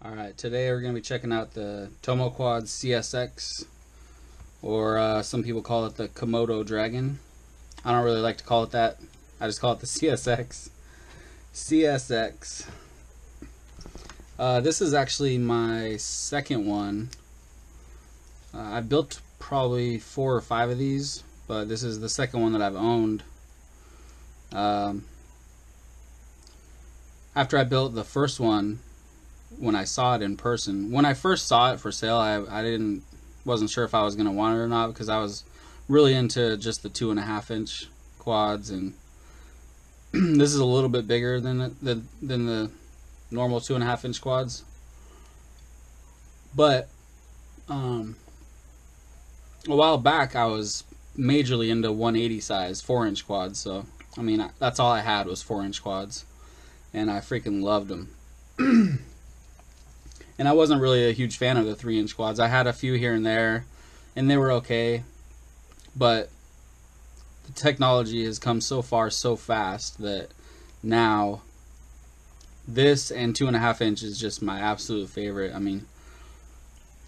Alright, today we're going to be checking out the tomoquads CSX, or some people call it the Komodo Dragon. I don't really like to call it that. I just call it the CSX. CSX. This is actually my second one. I built probably 4 or 5 of these, but this is the second one that I've owned. After I built the first one, when I saw it in person, when I first saw it for sale, I wasn't sure if I was going to want it or not, because I was really into just the 2.5-inch quads, and this is a little bit bigger than the normal 2.5-inch quads. But a while back I was majorly into 180 size 4-inch quads, so I mean that's all I had was 4-inch quads, and I freaking loved them. And I wasn't really a huge fan of the 3-inch quads. I had a few here and there, and they were okay. But the technology has come so far so fast that now this and 2.5-inch is just my absolute favorite. I mean,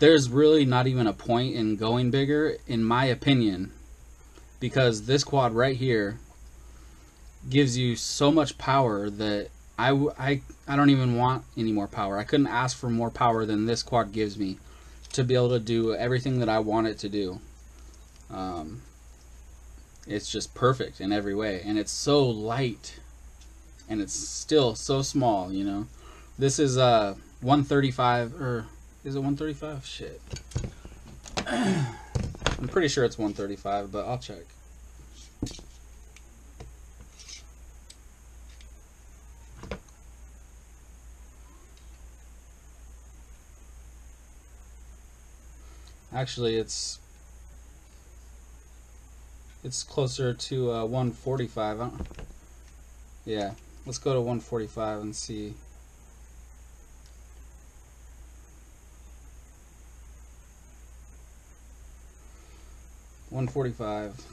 there's really not even a point in going bigger, in my opinion, because this quad right here gives you so much power that I don't even want any more power. I couldn't ask for more power than this quad gives me to be able to do everything that I want it to do. It's just perfect in every way, and it's so light, and it's still so small, you know. This is 135, or is it 135? Shit. I'm pretty sure it's 135, but I'll check. Actually, it's closer to 145. Yeah, let's go to 145 and see. $145.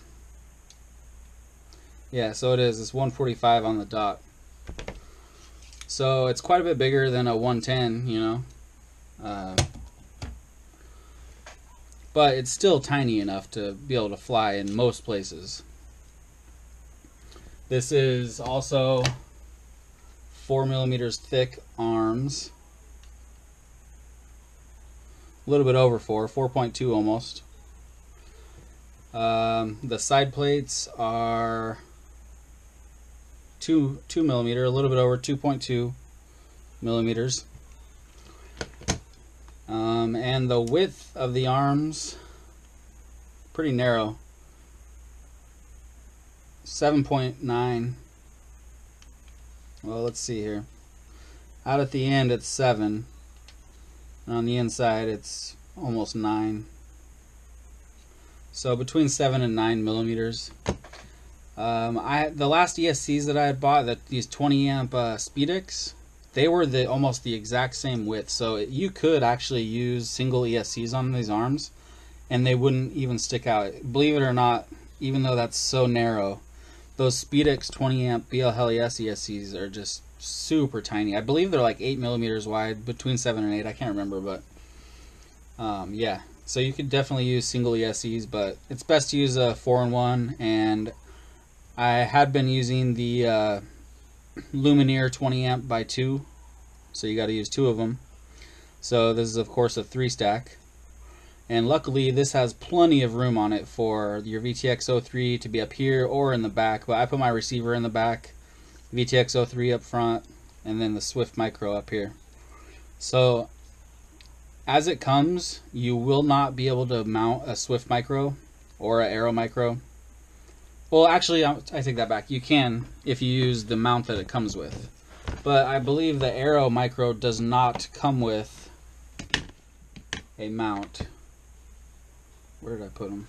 Yeah, so it is. It's 145 on the dot. So it's quite a bit bigger than a 110, you know. But it's still tiny enough to be able to fly in most places. This is also 4mm thick arms. A little bit over 4.2 almost. The side plates are 2mm, a little bit over 2.2 millimeters. And the width of the arms, pretty narrow, 7.9. Well, let's see here. Out at the end it's 7, and on the inside it's almost 9. So between 7 and 9 millimeters. The last ESCs that I had bought, these 20 amp SpeedX, they were almost the exact same width, so you could actually use single ESCs on these arms and they wouldn't even stick out. Believe it or not, even though that's so narrow, those SpeedX 20 amp BLHES ESCs are just super tiny. I believe they're like 8 millimeters wide, between 7 and 8, I can't remember, but yeah, so you could definitely use single ESCs, but it's best to use a 4-in-1, and I had been using the lumenier 20 amp by 2, so you got to use 2 of them. So this is of course a 3-stack, and luckily this has plenty of room on it for your VTX03 to be up here or in the back, but I put my receiver in the back, VTX03 up front, and then the Swift Micro up here. So as it comes, you will not be able to mount a Swift Micro or an Aero Micro. Well, actually, I take that back. You can if you use the mount that it comes with. But I believe the Aero Micro does not come with a mount. Where did I put them?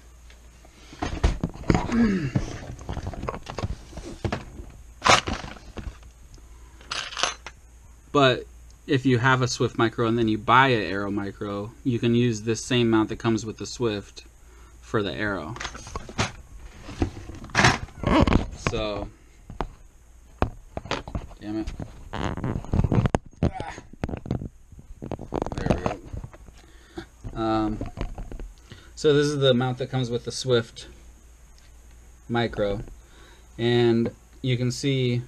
But if you have a Swift Micro and then you buy an Aero Micro, you can use this same mount that comes with the Swift for the Aero. So, damn it. So this is the mount that comes with the Swift Micro, and you can see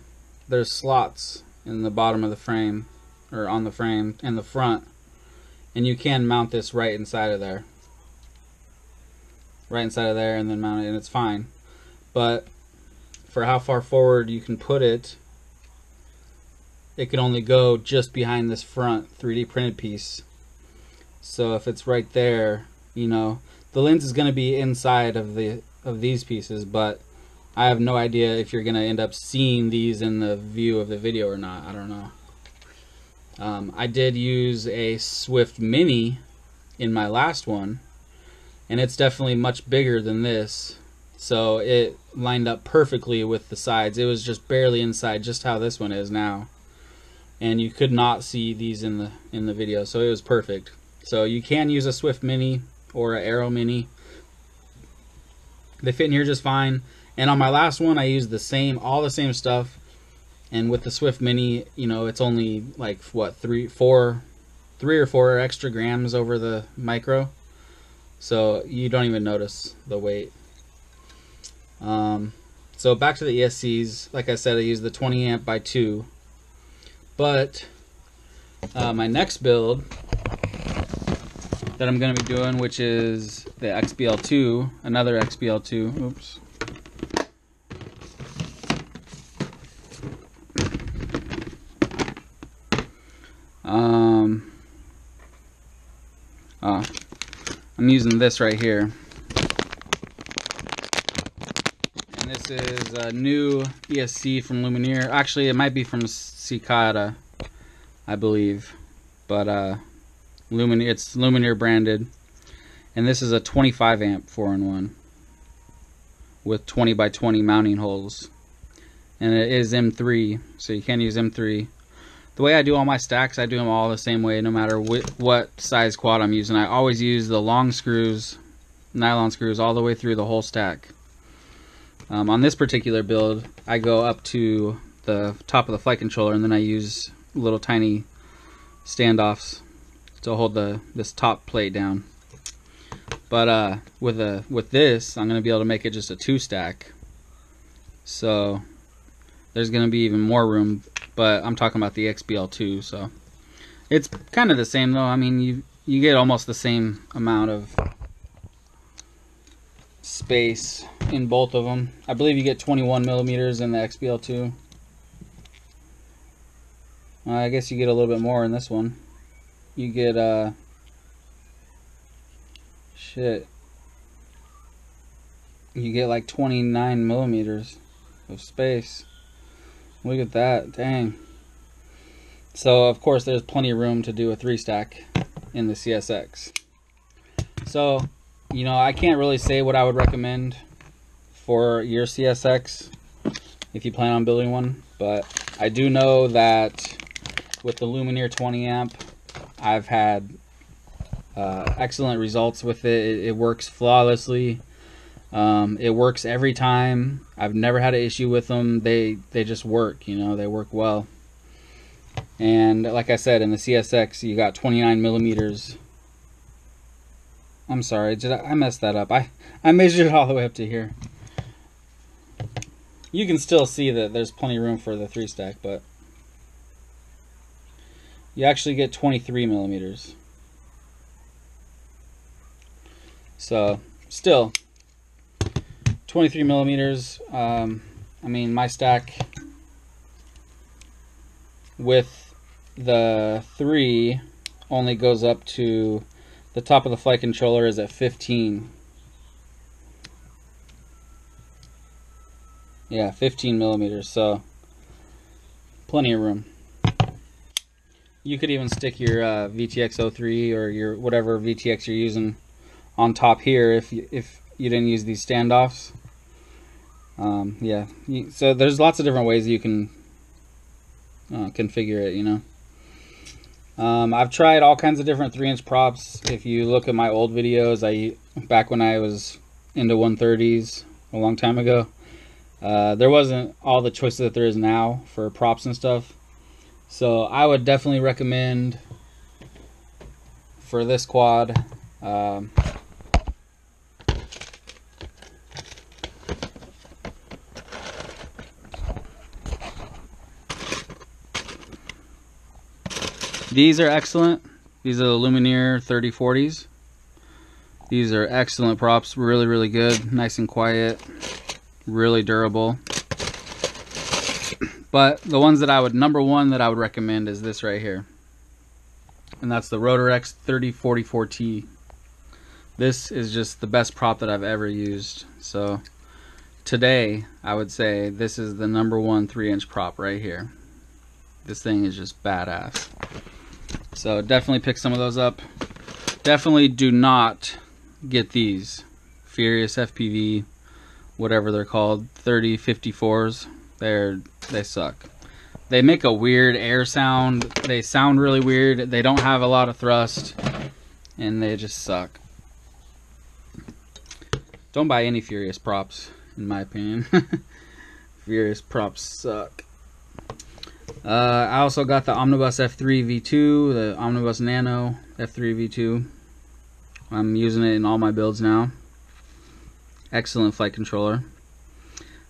there's slots in the bottom of the frame, or on the frame in the front, and you can mount this right inside of there, and then mount it, and it's fine. But for how far forward you can put it, it can only go just behind this front 3D printed piece. So if it's right there, you know, the lens is going to be inside of these pieces, but I have no idea if you're going to end up seeing these in the view of the video or not. I don't know. I did use a Swift Mini in my last one, and it's definitely much bigger than this, so it lined up perfectly with the sides. It was just barely inside, just how this one is now, and you could not see these in the video, so it was perfect. So you can use a Swift Mini or an Aero Mini. They fit in here just fine. And on my last one, I used all the same stuff. And with the Swift Mini, you know, it's only like what, 3 or 4 extra grams over the Micro, so you don't even notice the weight. So back to the ESCs. Like I said, I used the 20 amp by 2. But my next build that I'm going to be doing, which is the XBL2, another XBL2. Oops. I'm using this right here. And this is a new ESC from Lumenier. Actually, it might be from Cicada, I believe. But it's Lumenier branded. And this is a 25 amp 4-in-1 with 20 by 20 mounting holes. And it is M3, so you can use M3. The way I do all my stacks, I do them all the same way, no matter what size quad I'm using. I always use the long screws, nylon screws, all the way through the whole stack. On this particular build, I go up to the top of the flight controller, and then I use little tiny standoffs to hold this top plate down. But with this, I'm going to be able to make it just a 2-stack. So there's going to be even more room. But I'm talking about the XBL2, so it's kind of the same though. I mean, you get almost the same amount of space in both of them. I believe you get 21 millimeters in the XBL2. I guess you get a little bit more in this one. You get you get like 29 millimeters of space. Look at that, dang. So of course there's plenty of room to do a 3-stack in the CSX. So, you know, I can't really say what I would recommend for your CSX if you plan on building one, but I do know that with the Lumenier 20 amp, I've had excellent results with it. It works flawlessly. It works every time. I've never had an issue with them. They just work, you know, they work well. And like I said, in the CSX, you got 29 millimeters. I'm sorry, I messed that up. I measured it all the way up to here. You can still see that there's plenty of room for the 3-stack, but you actually get 23 millimeters. So, still, 23 millimeters. I mean, my stack with the 3 only goes up to the top of the flight controller is at 15. Yeah, 15 millimeters, so plenty of room. You could even stick your VTX 03 or your whatever VTX you're using on top here if you didn't use these standoffs. Yeah, so there's lots of different ways you can configure it, you know. I've tried all kinds of different 3-inch props. If you look at my old videos, back when I was into 130s a long time ago, there wasn't all the choices that there is now for props and stuff. So I would definitely recommend for this quad These are excellent. These are the Lumenier 3040s. These are excellent props, really, really good, nice and quiet, really durable. But the ones that I would, number one that I would recommend is this right here. And that's the Rotor X 3044T. This is just the best prop that I've ever used. So today, I would say this is the number one 3-inch prop right here. This thing is just badass. So definitely pick some of those up. Definitely do not get these Furious FPV, whatever they're called, 3054s. They suck. They make a weird air sound. They sound really weird. They don't have a lot of thrust, and they just suck. Don't buy any Furious props, in my opinion. Furious props suck. I also got the Omnibus F3 V2, the Omnibus Nano F3 V2. I'm using it in all my builds now. Excellent flight controller.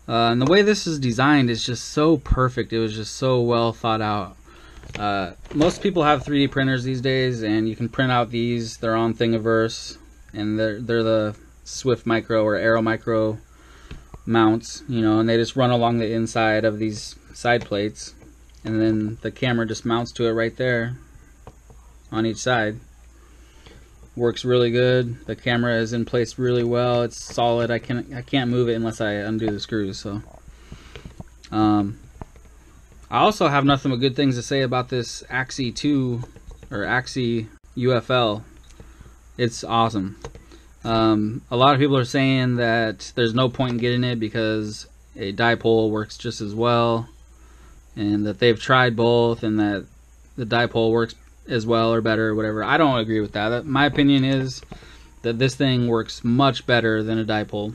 And the way this is designed is just so perfect. It was just so well thought out. Most people have 3D printers these days, and you can print out these. They're on Thingiverse, and they're the Swift Micro or Aero Micro mounts, you know, and they just run along the inside of these side plates, and then the camera just mounts to it right there on each side. Works really good. The camera is in place really well. It's solid. I can't move it unless I undo the screws. So I also have nothing but good things to say about this Axie 2 or Axie u.fl. It's awesome. A lot of people are saying that there's no point in getting it because a dipole works just as well, and that they've tried both and that the dipole works as well or better or whatever. I don't agree with that. My opinion is that this thing works much better than a dipole.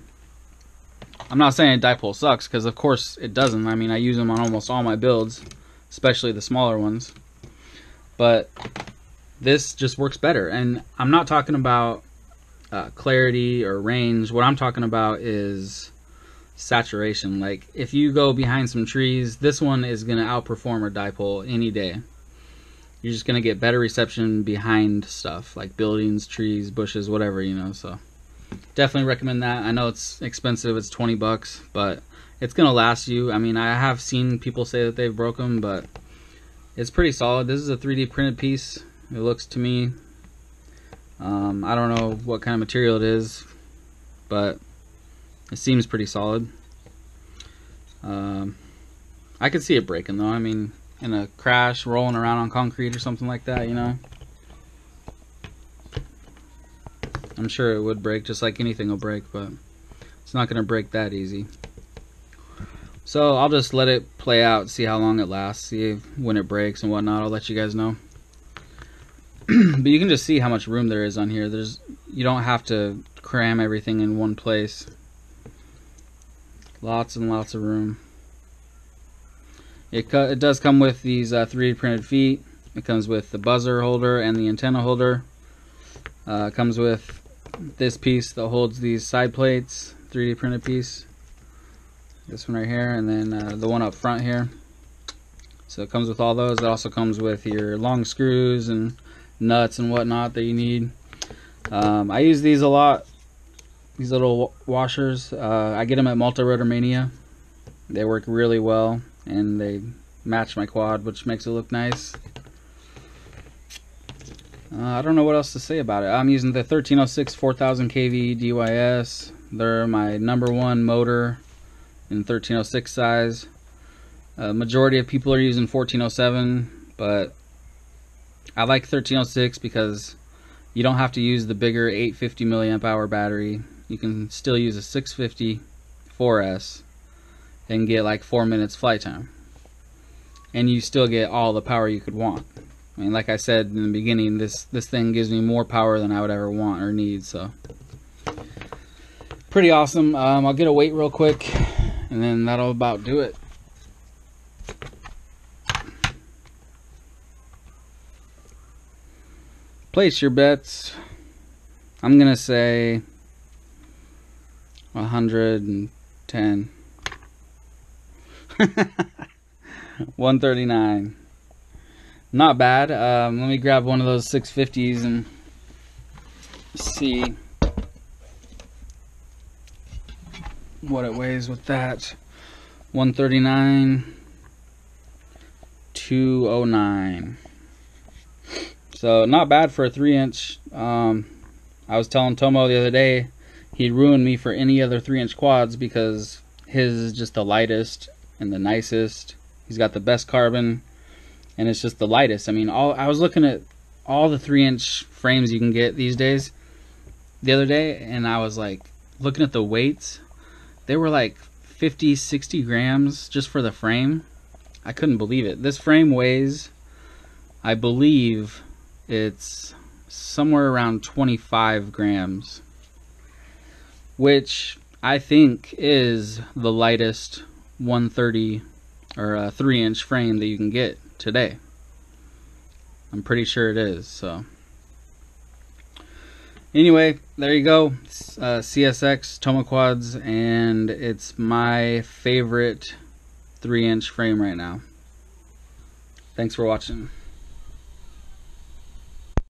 I'm not saying a dipole sucks, because of course it doesn't. I mean, I use them on almost all my builds, especially the smaller ones. But this just works better. And I'm not talking about clarity or range. What I'm talking about is saturation. Like, if you go behind some trees, this one is going to outperform a dipole any day. You're just going to get better reception behind stuff like buildings, trees, bushes, whatever, you know. So definitely recommend that. I know it's expensive, it's 20 bucks, but it's going to last you. I mean, I have seen people say that they've broke them, but it's pretty solid. This is a 3D printed piece, it looks to me. I don't know what kind of material it is, but it seems pretty solid. I could see it breaking though. I mean, in a crash, rolling around on concrete or something like that, you know. I'm sure it would break, just like anything will break, but it's not going to break that easy. So I'll just let it play out, see how long it lasts, see when it breaks and whatnot. I'll let you guys know. But you can just see how much room there is on here. You don't have to cram everything in one place. Lots and lots of room. It does come with these 3D printed feet. It comes with the buzzer holder and the antenna holder. It comes with this piece that holds these side plates, 3D printed piece. This one right here, and then the one up front here. So it comes with all those. It also comes with your long screws and nuts and whatnot that you need. I use these a lot, these little washers. I get them at Multi-Rotor Mania. They work really well, and they match my quad, which makes it look nice. I don't know what else to say about it. I'm using the 1306 4000 kV DYS. They're my #1 motor in 1306 size. Majority of people are using 1407, but I like 1306 because you don't have to use the bigger 850 milliamp hour battery. You can still use a 650 4S and get like 4 minutes flight time, and you still get all the power you could want. I mean, like I said in the beginning, this thing gives me more power than I would ever want or need, so pretty awesome. I'll get a weight real quick, and then that'll about do it. Place your bets. I'm gonna say 110. 139. not bad. Let me grab one of those 650s and see what it weighs with that. 139, 209. So not bad for a 3-inch. I was telling Tomo the other day, he'd ruin me for any other 3-inch quads because his is just the lightest and the nicest. He's got the best carbon, and it's just the lightest. I mean, I was looking at all the 3-inch frames you can get these days the other day, and I was like looking at the weights. They were like 50, 60 grams just for the frame. I couldn't believe it. This frame weighs, I believe it's somewhere around 25 grams, which I think is the lightest 130 or a 3-inch frame that you can get today. I'm pretty sure it is. So anyway, there you go. CSX tomoquads, and it's my favorite 3-inch frame right now. Thanks for watching.